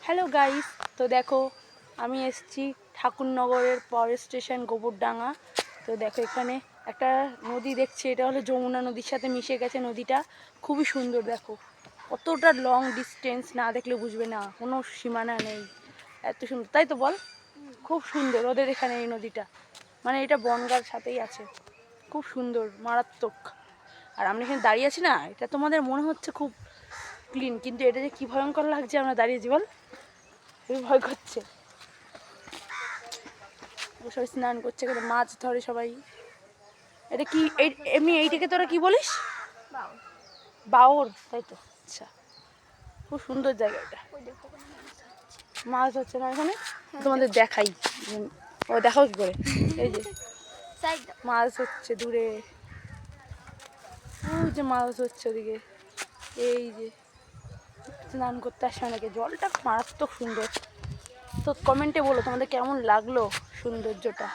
Hello guys, তো দেখো আমি এসেছি ঠাকুরনগরের পাওয়ার স্টেশন গোবরডাঙ্গা। তো দেখো এখানে একটা নদী দেখছি, এটা হলো যমুনা নদীর সাথে মিশে গেছে নদীটা। খুবই সুন্দর, দেখো কতটা লং ডিস্টেন্স, না দেখলে বুঝবে না, কোনো সীমানা নেই, এত সুন্দর, তাই তো বল? খুব সুন্দর ওদের এখানে এই নদীটা, মানে এটা বনগাঁর সাথেই আছে, খুব সুন্দর, মারাত্মক। আর আমরা এখানে দাঁড়িয়ে আছি না, এটা তোমাদের মনে হচ্ছে খুব ক্লিন, কিন্তু এটা যে কি ভয়ঙ্কর লাগছে, আমরা দাঁড়িয়েছি বল, খুবই ভয় করছে। সবাই স্নান করছে, এখানে মাছ ধরে সবাই। এটা কি এমনি এইটাকে তোরা কি বলিস? বাওর, তাই তো? আচ্ছা, খুব সুন্দর জায়গা এটা। মাছ হচ্ছে না এখানে, তোমাদের দেখাই। ও দেখাও কি করে, এই যে মাছ হচ্ছে দূরে, ওই যে মাছ হচ্ছে ওদিকে, এই যে স্নান করতে আসে অনেকে। জলটা মারাত্মক সুন্দর। তো কমেন্টে বলো তোমাদের কেমন লাগলো সৌন্দর্যটা।